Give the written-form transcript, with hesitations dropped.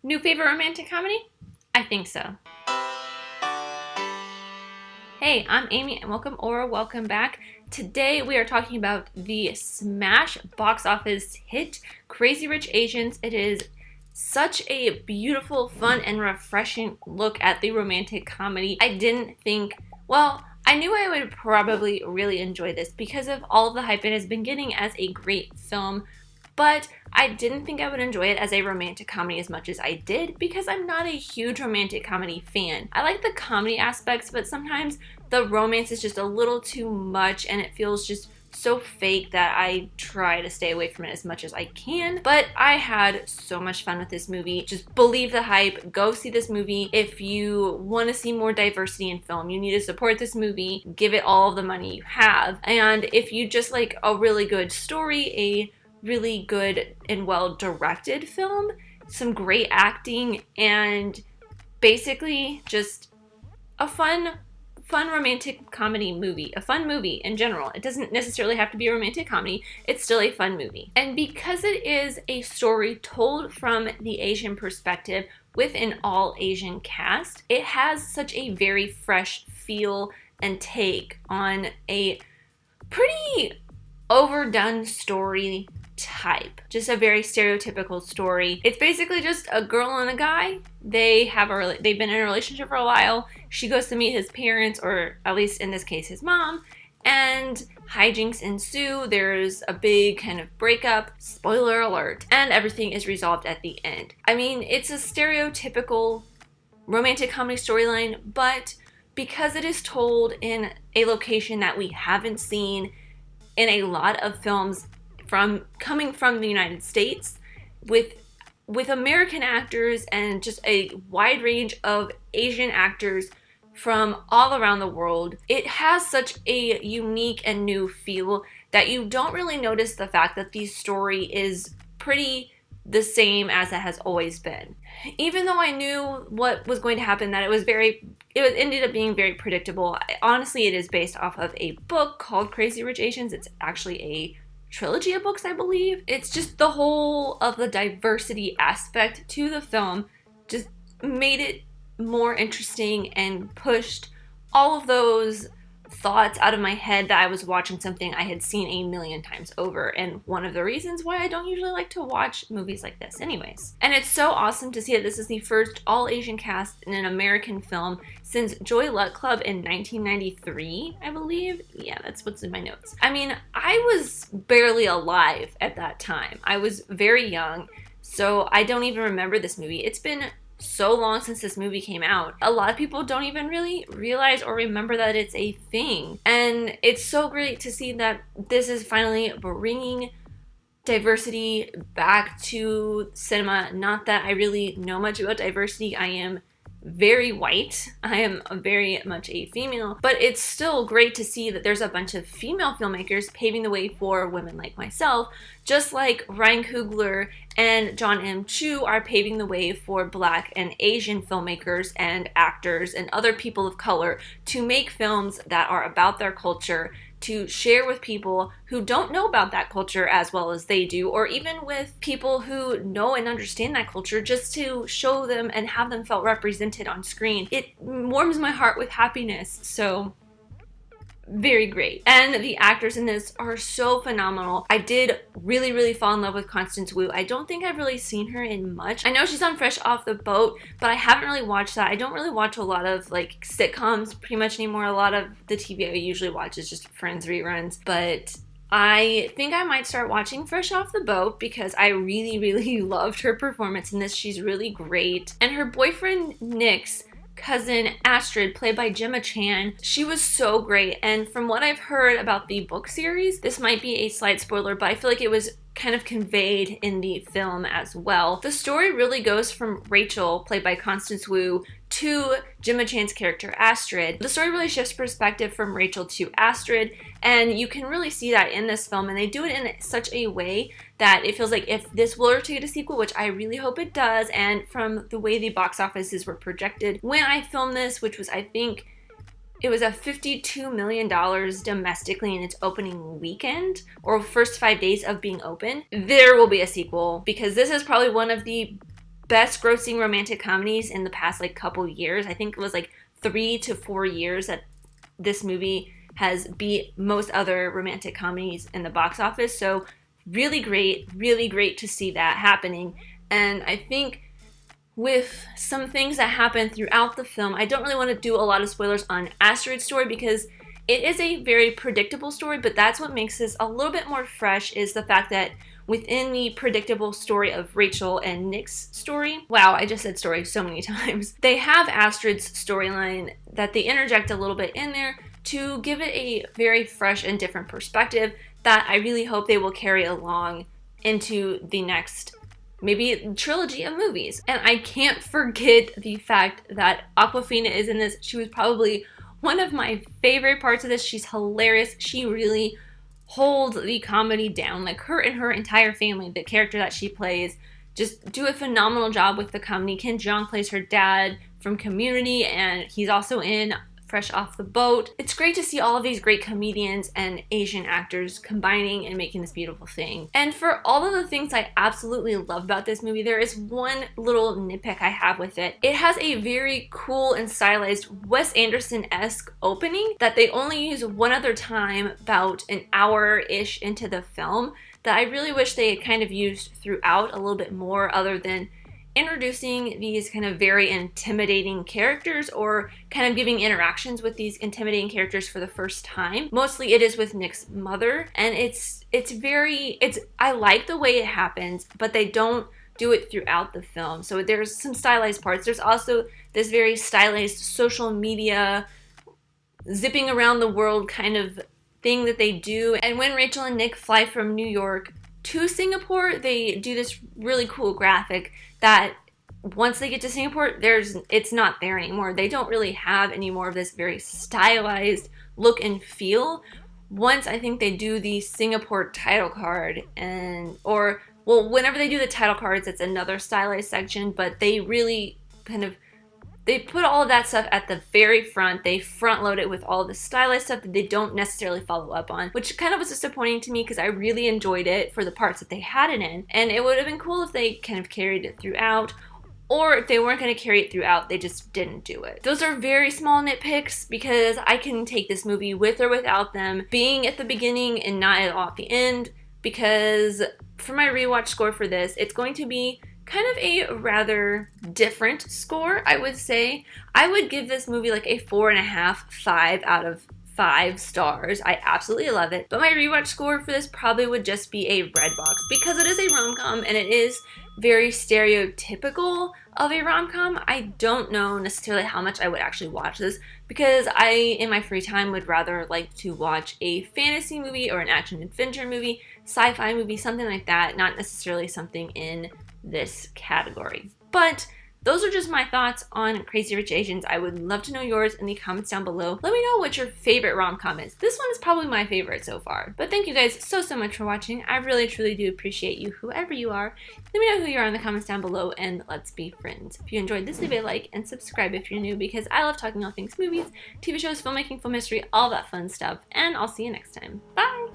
New favorite romantic comedy? I think so. Hey, I'm Amy and welcome back. Today we are talking about the smash box office hit Crazy Rich Asians. It is such a beautiful, fun, and refreshing look at the romantic comedy. I didn't think, well, I knew I would probably really enjoy this because of all of the hype it has been getting as a great film, but I didn't think I would enjoy it as a romantic comedy as much as I did because I'm not a huge romantic comedy fan. I like the comedy aspects, but sometimes the romance is just a little too much and it feels just so fake that I try to stay away from it as much as I can. But I had so much fun with this movie. Just believe the hype. Go see this movie. If you want to see more diversity in film, you need to support this movie. Give it all of the money you have. And if you just like a really good story, a really good and well-directed film, some great acting, and basically just a fun romantic comedy movie. A fun movie in general. It doesn't necessarily have to be a romantic comedy. It's still a fun movie. And because it is a story told from the Asian perspective with an all-Asian cast, it has such a very fresh feel and take on a pretty overdone story type. Just a very stereotypical story. It's basically just a girl and a guy. They've been in a relationship for a while. She goes to meet his parents, or at least in this case his mom, and hijinks ensue. There's a big kind of breakup, spoiler alert, and everything is resolved at the end. I mean, it's a stereotypical romantic comedy storyline, but because it is told in a location that we haven't seen in a lot of films coming from the United States, with American actors and just a wide range of Asian actors from all around the world, it has such a unique and new feel that you don't really notice the fact that the story is pretty the same as it has always been. Even though I knew what was going to happen, that it ended up being very predictable. Honestly, it is based off of a book called Crazy Rich Asians. It's actually a trilogy of books, I believe. It's just the whole of the diversity aspect to the film just made it more interesting and pushed all of those thoughts out of my head that I was watching something I had seen a million times over, and one of the reasons why I don't usually like to watch movies like this anyways. And it's so awesome to see that this is the first all-Asian cast in an American film since Joy Luck Club in 1993, I believe. Yeah, that's what's in my notes. I mean, I was barely alive at that time. I was very young, so I don't even remember this movie. It's been so long since this movie came out. A lot of people don't even really realize or remember that it's a thing. And it's so great to see that this is finally bringing diversity back to cinema. Not that I really know much about diversity. I am very white. I am very much a female, but it's still great to see that there's a bunch of female filmmakers paving the way for women like myself, just like Ryan Coogler and John M. Chu are paving the way for Black and Asian filmmakers and actors and other people of color to make films that are about their culture, to share with people who don't know about that culture as well as they do, or even with people who know and understand that culture, just to show them and have them felt represented on screen. It warms my heart with happiness. So very great. And the actors in this are so phenomenal. I did really fall in love with Constance Wu. I don't think I've really seen her in much. I know she's on Fresh Off the Boat, but I haven't really watched that. I don't really watch a lot of like sitcoms pretty much anymore. A lot of the TV I usually watch is just Friends reruns, but I think I might start watching Fresh Off the Boat because I really loved her performance in this. She's really great. And her boyfriend Nick's cousin Astrid, played by Gemma Chan, she was so great. And from what I've heard about the book series, this might be a slight spoiler, but I feel like it was kind of conveyed in the film as well. The story really goes from Rachel, played by Constance Wu, to Gemma Chan's character Astrid. The story really shifts perspective from Rachel to Astrid, and you can really see that in this film, and they do it in such a way that it feels like if this were to get a sequel, which I really hope it does, and from the way the box offices were projected when I filmed this, which was, I think, it was a $52 million domestically in its opening weekend, or first 5 days of being open, there will be a sequel, because this is probably one of the best grossing romantic comedies in the past like couple years. I think it was like 3 to 4 years that this movie has beat most other romantic comedies in the box office. So really great to see that happening. And I think with some things that happen throughout the film, I don't really want to do a lot of spoilers on Astrid's story because it is a very predictable story, but that's what makes this a little bit more fresh, is the fact that within the predictable story of Rachel and Nick's story, wow, I just said story so many times, they have Astrid's storyline that they interject a little bit in there to give it a very fresh and different perspective that I really hope they will carry along into the next maybe trilogy of movies. And I can't forget the fact that Awkwafina is in this. She was probably one of my favorite parts of this. She's hilarious. She really holds the comedy down. Like, her and her entire family, the character that she plays, just do a phenomenal job with the comedy. Ken Jeong plays her dad from Community, and he's also in Fresh Off the Boat. It's great to see all of these great comedians and Asian actors combining and making this beautiful thing. And for all of the things I absolutely love about this movie, there is one little nitpick I have with it. It has a very cool and stylized Wes Anderson-esque opening that they only use one other time about an hour-ish into the film that I really wish they had kind of used throughout a little bit more, other than introducing these kind of very intimidating characters or kind of giving interactions with these intimidating characters for the first time. Mostly it is with Nick's mother, and I like the way it happens, but they don't do it throughout the film. So there's some stylized parts. There's also this very stylized social media zipping around the world kind of thing that they do. And when Rachel and Nick fly from New York to Singapore, they do this really cool graphic that once they get to Singapore, it's not there anymore. They don't really have any more of this very stylized look and feel. Once I think they do the Singapore title card, whenever they do the title cards, it's another stylized section, but they really they put all of that stuff at the very front. They front load it with all the stylized stuff that they don't necessarily follow up on, which kind of was disappointing to me because I really enjoyed it for the parts that they had it in. And it would have been cool if they kind of carried it throughout, or if they weren't going to carry it throughout, they just didn't do it. Those are very small nitpicks because I can take this movie with or without them being at the beginning and not at all at the end, because for my rewatch score for this, it's going to be kind of a rather different score, I would say. I would give this movie like a 4.5, 5 out of 5 stars. I absolutely love it. But my rewatch score for this probably would just be a Redbox, because it is a rom-com and it is very stereotypical of a rom-com. I don't know necessarily how much I would actually watch this, because I, in my free time, would rather like to watch a fantasy movie or an action-adventure movie, sci-fi movie, something like that, not necessarily something in this category. But those are just my thoughts on Crazy Rich Asians. I would love to know yours in the comments down below. Let me know what your favorite rom-com is. This one is probably my favorite so far. But thank you guys so much for watching. I really truly do appreciate you, whoever you are. Let me know who you are in the comments down below, and let's be friends. If you enjoyed this, leave a like and subscribe if you're new, because I love talking all things movies, TV shows, filmmaking, film history, all that fun stuff. And I'll see you next time. Bye!